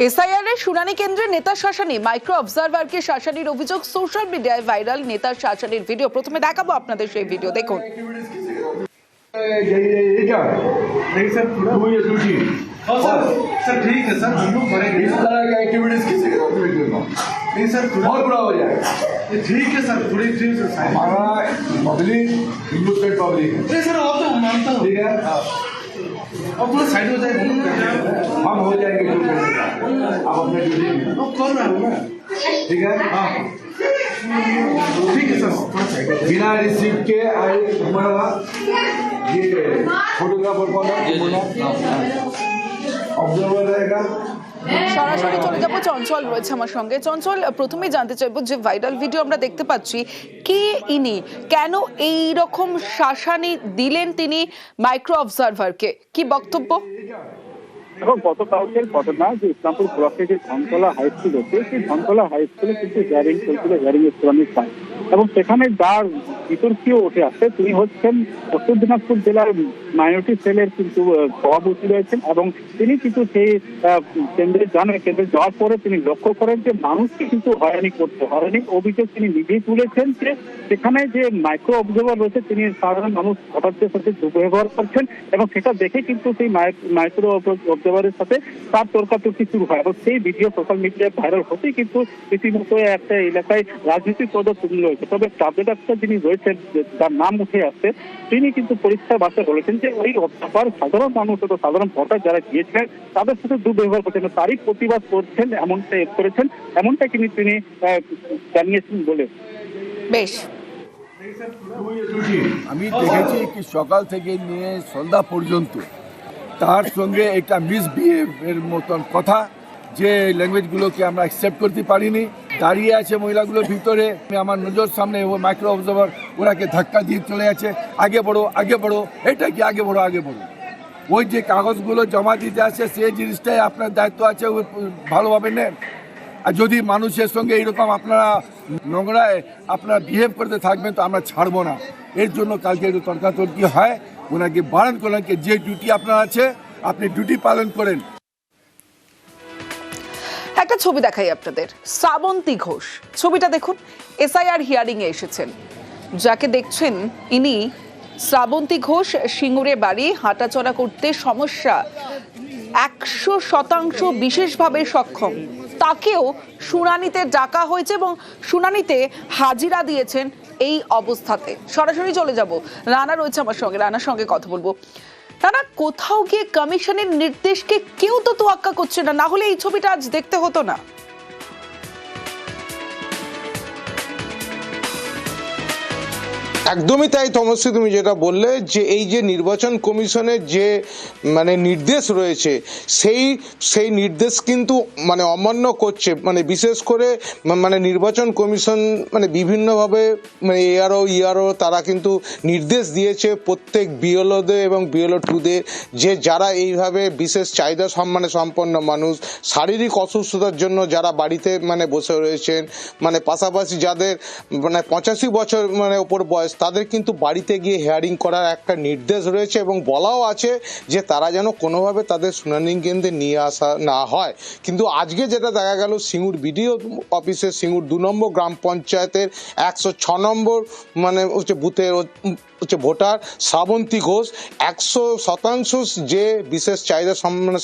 SIR এর শুনানি কেন্দ্রে নেতা শাসানি, মাইক্রো অবজারভারকে শাসানির অভিযোগ সোশ্যাল মিডিয়ায় ভাইরাল। নেতা শাসানির ভিডিও প্রথমে দেখাবো আপনাদের, সেই ভিডিও দেখুন। नहीं सर, सर ठीक है सर, हम लोग करेंगे। इस तरह की एक्टिविटीज किसी के साथ नहीं करना, नहीं सर, बहुत बुरा हो जाएगा। ये ठीक है सर, थोड़ी ठीक है सर। हमारा पब्लिक हिंदू स्टेट पब्लिक है, नहीं सर, आप तो मानता हूँ, ठीक है। अब थोड़ा साइड हो जाएगा, हम हो जाएंगे जो करने का, आप अपने ड्यूटी अब कर रहा हूँ ना, ठीक है। हाँ ठीक है सर, थोड़ा साइड हो जाएगा। बिना रिसीव के आए हमारा ये फोटोग्राफर कौन है, ऑब्जर्वर रहेगा। সরাসরি চলে যাবো, চঞ্চল রয়েছে আমার সঙ্গে। চঞ্চল, প্রথমেই জানতে চাইবো যে ভাইরাল ভিডিও আমরা দেখতে পাচ্ছি, কে ইনি, কেন এই রকম শাসানি দিলেন তিনি মাইক্রো অবজারভারকে, কি বক্তব্য? এবং গতকালকের ঘটনা যে ইসলামপুর ব্লকের যে ধনতলা হাই স্কুল আছে, সেই ধনতলা হাই স্কুলে কিন্তু হিয়ারিং চলছিল, হিয়ারিং এর শুনানি হয় এবং সেখানে যার বিতর্কীয় উঠে আসছে তিনি হচ্ছেন উত্তর দিনাজপুর জেলার মাইনরিটি সেলের কিন্তু সভাপতি রয়েছেন এবং তিনি কিন্তু সেই কেন্দ্রে যাওয়ার পরে তিনি লক্ষ্য করেন যে মানুষকে কিন্তু হয়রানি করছে, হয়রানির অভিযোগ তিনি নিজেই তুলেছেন যে সেখানে যে মাইক্রো অবজারভার রয়েছে তিনি সাধারণ মানুষ ভোটারদের সাথে দুর্ব্যবহার করছেন এবং সেটা দেখে কিন্তু সেই মাইক্রো অবজারভারের সাথে তার তর্কাতর্কি শুরু হয় এবং সেই ভিডিও সোশ্যাল মিডিয়ায় ভাইরাল হতেই কিন্তু রীতিমতো একটা এলাকায় রাজনৈতিক পদক তুলে রয়েছে। তবে ট্রাভেল ডাক্তার যিনি রয়েছেন, তার নাম উঠে আসছে, তিনি কিন্তু পরিষ্কার ভাষায় বলেছেন যে ওই অবজারভার সাধারণ মানুষ ও সাধারণ ভোটার যারা গিয়েছিলেন তাদের সাথে দুর্ব্যবহার করছেন, তারই প্রতিবাদ করছেন, এমনটা তিনি জানিয়েছেন বলে। বেশ, আমি দেখেছি কি সকাল থেকে নিয়ে সন্ধ্যা পর্যন্ত তার সঙ্গে একটা মিসবিহেভের মতন কথা, যে ল্যাঙ্গুয়েজগুলোকে আমরা অ্যাকসেপ্ট করতে পারিনি। দাঁড়িয়ে আছে মহিলাগুলোর ভিতরে, আমার নজর সামনে ও মাইক্রো অবজারভার ওরাকে ধাক্কা দিয়ে চলে যাচ্ছে, আগে বড়ো আগে বড়ো, এটা কি আগে বড়ো আগে বড়ো। ওই যে কাগজগুলো জমা দিতে আসে সেই জিনিসটাই আপনার দায়িত্ব আছে, ওই ভালোভাবে নেন। আর যদি মানুষের সঙ্গে এইরকম আপনারা নোংরায় আপনারা বিহেভ করতে থাকবেন তো আমরা ছাড়বো না। এর জন্য কালকে একটু তর্কাতর্কি হয়, ওনাকে বারণ করলেন যে ডিউটি আপনার আছে আপনি ডিউটি পালন করেন। একটা ছবি দেখাই আপনাদের, শ্রাবন্তী ঘোষ, ছবিটা দেখুন। এসআইআর হিয়ারিং এ এসেছেন, যাকে দেখছেন ইনি শ্রাবন্তী ঘোষ। সিঙ্গুরে বাড়ি, হাঁটাচলা করতে সমস্যা, 100% বিশেষভাবে সক্ষম। তাকেও শুনানিতে ডাকা হয়েছে এবং শুনানিতে হাজিরা দিয়েছেন এই অবস্থাতে। সরাসরি চলে যাব, রানা রয়েছে আমার সঙ্গে, রানার সঙ্গে কথা বলবো। রানা, কোথাও গিয়ে কমিশনের নির্দেশকে কেউ তো তোয়াক্কা করছে না, না হলে এই ছবিটা আজ দেখতে হতো না। একদমই তাই তমশ্রী, তুমি যেটা বললে যে এই যে নির্বাচন কমিশনের যে মানে নির্দেশ রয়েছে সেই নির্দেশ কিন্তু মানে অমান্য করছে, মানে বিশেষ করে মানে নির্বাচন কমিশন মানে বিভিন্নভাবে মানে ইআরও তারা কিন্তু নির্দেশ দিয়েছে প্রত্যেক বিএলওদের এবং বিএলও 2দের যে যারা এইভাবে বিশেষ চাহিদা সম্পন্ন মানুষ, শারীরিক অসুস্থতার জন্য যারা বাড়িতে মানে বসে রয়েছেন, মানে পাশাপাশি যাদের মানে 85 বছর মানে ওপর বয়স, তাদের কিন্তু বাড়িতে গিয়ে হিয়ারিং করার একটা নির্দেশ রয়েছে এবং বলাও আছে যে তারা যেন কোনোভাবে তাদের শুনানি কেন্দ্রে নিয়ে আসা না হয়। কিন্তু আজকে যেটা দেখা গেল, সিঙ্গুর বিডিও অফিসে সিঙ্গুর 2 নম্বর গ্রাম পঞ্চায়েতের 106 নম্বর মানে হচ্ছে বুথের হচ্ছে ভোটার শ্রাবন্তী ঘোষ, 100% যে বিশেষ চাহিদা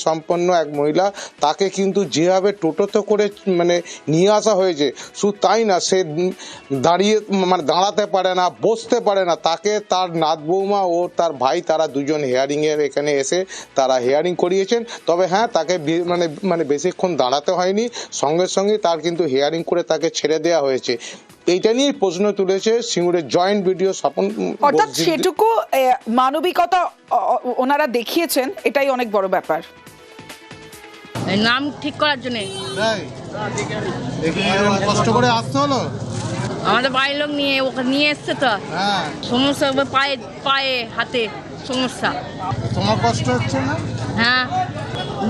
সম্পন্ন এক মহিলা, তাকে কিন্তু যেভাবে টোটোতে করে মানে নিয়ে আসা হয়েছে, শুধু তাই না, সে মানে দাঁড়াতে পারে না, বসতে পারে না, তাকে তার নাত বৌমা ও তার ভাই তারা দুজন হিয়ারিংয়ের এখানে এসে তারা হিয়ারিং করিয়েছেন। তবে হ্যাঁ, তাকে মানে বেশিক্ষণ দাঁড়াতে হয়নি, সঙ্গে সঙ্গে তার কিন্তু হিয়ারিং করে তাকে ছেড়ে দেওয়া হয়েছে। এইটা নিয়ে প্রশ্ন তুলেছে সিঙ্গুরের জয়েন্ট ভিডিও স্বপন। অর্থাৎ সেটুকু মানবিকতা ওনারা দেখিয়েছেন, এটাই অনেক বড় ব্যাপার। নাম ঠিক করার জন্য কষ্ট করে আসতে হলো, আমাদের বাড়ির লোক ওকে নিয়ে এসছে তো, সমস্যা পায়ে হাতে সমস্যা। তোমার কষ্ট হচ্ছে না? হ্যাঁ,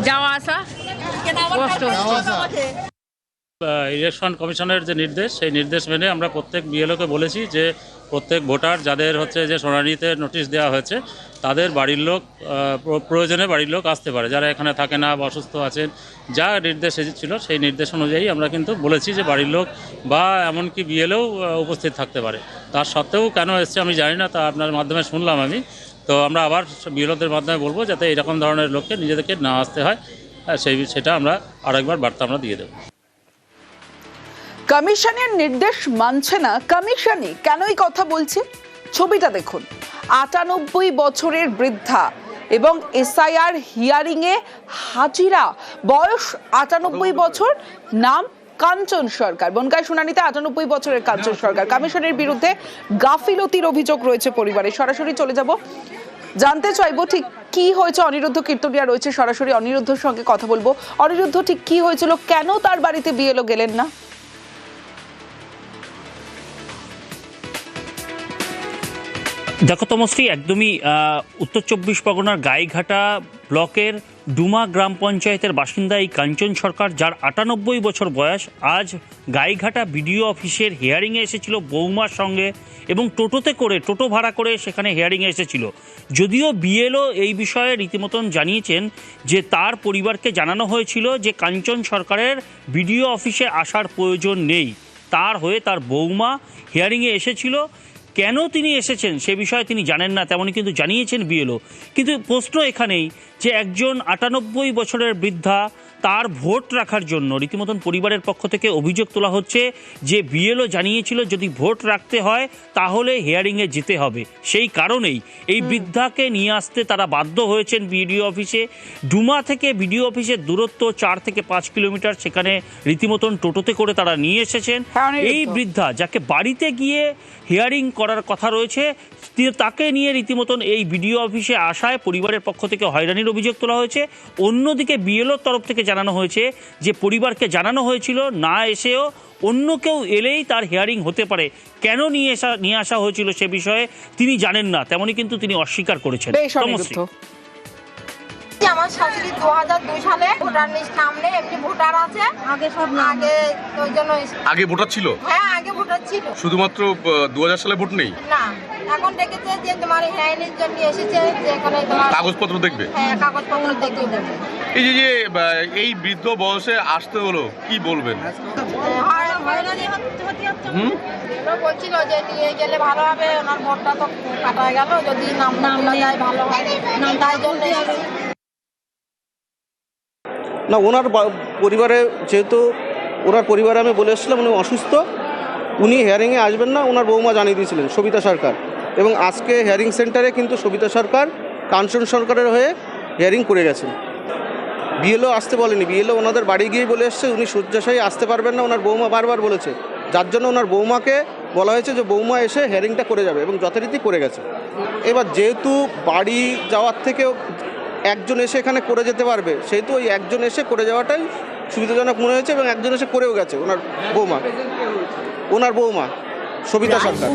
যাওয়া আসা কষ্ট হচ্ছে। ইলেকশন কমিশনের যে নির্দেশ, সেই নির্দেশ মেনে আমরা প্রত্যেক বিএলওকে বলেছি যে প্রত্যেক ভোটার যাদের হচ্ছে যে শুনানিতে নোটিশ দেওয়া হয়েছে তাদের বাড়ির লোক প্রয়োজনে বাড়ির লোক আসতে পারে, যারা এখানে থাকে না বা অসুস্থ আছেন, যা নির্দেশ ছিল সেই নির্দেশ অনুযায়ী আমরা কিন্তু বলেছি যে বাড়ির লোক বা এমনকি বিএলও উপস্থিত থাকতে পারে। তার সত্ত্বেও কেন এসছে আমি জানি না, তা আপনার মাধ্যমে শুনলাম আমি। তো আমরা আবার বিএলওদের মাধ্যমে বলবো যাতে এরকম ধরনের লোককে নিজেদেরকে না আসতে হয়, সেটা আমরা আরেকবার বার্তা আমরা দিয়ে দেবো। কমিশনের নির্দেশ মানছে না কমিশনই কেনই কথা বলছে? ছবিটা দেখুন। ৯৮ বছরের বৃদ্ধা এবং এসআইআর হিয়ারিং এ হাজিরা, বয়স ৯৮ বছর, নাম কাঞ্চন সরকার। বনগাঁয় শুনানিতে ৯৮ বছরের কাঞ্চন সরকার। কমিশনের বিরুদ্ধে গাফিলতির অভিযোগ রয়েছে পরিবারে। সরাসরি চলে যাব, জানতে চাইবো ঠিক কি হয়েছে। অনিরুদ্ধ কীর্তনিয়া রয়েছে, সরাসরি অনিরুদ্ধর সঙ্গে কথা বলবো। অনিরুদ্ধ, ঠিক কি হয়েছিল, কেন তার বাড়িতে বিএলও গেলেন না? দেখো তমশ্রী, একদমই উত্তর ২৪ পরগনার গাইঘাটা ব্লকের ডুমা গ্রাম পঞ্চায়েতের বাসিন্দা এই কাঞ্চন সরকার, যার ৯৮ বছর বয়স, আজ গাইঘাটা বিডিও অফিসের হিয়ারিংয়ে এসেছিল বৌমার সঙ্গে এবং টোটো ভাড়া করে সেখানে হিয়ারিংয়ে এসেছিল। যদিও বিএলও এই বিষয়ে রীতিমতন জানিয়েছেন যে তার পরিবারকে জানানো হয়েছিল যে কাঞ্চন সরকারের বিডিও অফিসে আসার প্রয়োজন নেই, তার হয়ে তার বৌমা হিয়ারিংয়ে এসেছিল। কেন তিনি এসেছেন সে বিষয়ে তিনি জানেন না, তেমনই কিন্তু জানিয়েছেন বিএলও। কিন্তু প্রশ্ন এখানেই যে একজন ৯৮ বছরের বৃদ্ধা, তার ভোট রাখার জন্য রীতিমতন পরিবারের পক্ষ থেকে অভিযোগ তোলা হচ্ছে যে বিএলও জানিয়েছিল যদি ভোট রাখতে হয় তাহলে হিয়ারিংয়ে যেতে হবে। সেই কারণেই এই বৃদ্ধাকে নিয়ে আসতে তারা বাধ্য হয়েছেন বিডিও অফিসে। ডুমা থেকে বিডিও অফিসের দূরত্ব ৪ থেকে ৫ কিলোমিটার, সেখানে রীতিমতন টোটোতে করে তারা নিয়ে এসেছেন। এই বৃদ্ধা যাকে বাড়িতে গিয়ে হিয়ারিং করার কথা রয়েছে, তাকে নিয়ে রীতিমতন এই বিডিও অফিসে আসায় পরিবারের পক্ষ থেকে হয়রানির অভিযোগ তোলা হয়েছে। অন্যদিকে বিএলওর তরফ থেকে জানানো হয়েছে যে পরিবারকে জানানো হয়েছিল না এসেও অন্য কেউ এলেই তার হিয়ারিং হতে পারে। কেন নিয়ে আসা হয়েছিল সে বিষয়ে তিনি জানেন না, তেমনই কিন্তু তিনি অস্বীকার করেছেন। আমার শাশুড়ি 2002 সালে ভোটার লিস্ট নাম নেই, এমনি ভোটার আছে। আগে ভোটার ছিল? হ্যাঁ, আগে ভোটার ছিল। শুধুমাত্র 2000 সালে ভোট নেই? না, এখন দেখেছে যে তোমার হিয়ারিংয়ের জন্য এসেছে, যে এখানে তোমার কাগজপত্র দেখবে। হ্যাঁ, কাগজপত্র দেখবে। এই যে এই বৃদ্ধ বয়সে আসতে হলো, কি বলবেন? হয়রানি হচ্ছে। বলছিল যে নিয়ে গেলে ভালো হবে, ওনার ভোটটা তো কাটা গেল, যদি নাম যায় ভালো হয়, তাই জন্য না। ওনার পরিবারে, যেহেতু ওনার পরিবারে আমি বলে এসেছিলাম উনি অসুস্থ, উনি হিয়ারিংয়ে আসবেন না, ওনার বৌমা জানিয়ে দিয়েছিলেন সবিতা সরকার। এবং আজকে হিয়ারিং সেন্টারে কিন্তু সবিতা সরকার কাঞ্চন সরকারের হয়ে হিয়ারিং করে গেছেন। বিএলও আসতে বলেনি, বিএলও ওনাদের বাড়ি গিয়েই বলে এসছে উনি শয্যাশায়ী আসতে পারবেন না, ওনার বৌমা বারবার বলেছে, যার জন্য ওনার বৌমাকে বলা হয়েছে যে বৌমা এসে হিয়ারিংটা করে যাবে, এবং যথারীতি করে গেছে। এবার যেহেতু বাড়ি যাওয়ার থেকেও একজন এসে এখানে করে যেতে পারবে, সেহেতু ওই একজন এসে করে যাওয়াটাই সুবিধাজনক মনে হয়েছে, এবং একজন এসে করেও গেছে ওনার বৌমা সবিতা সরকার।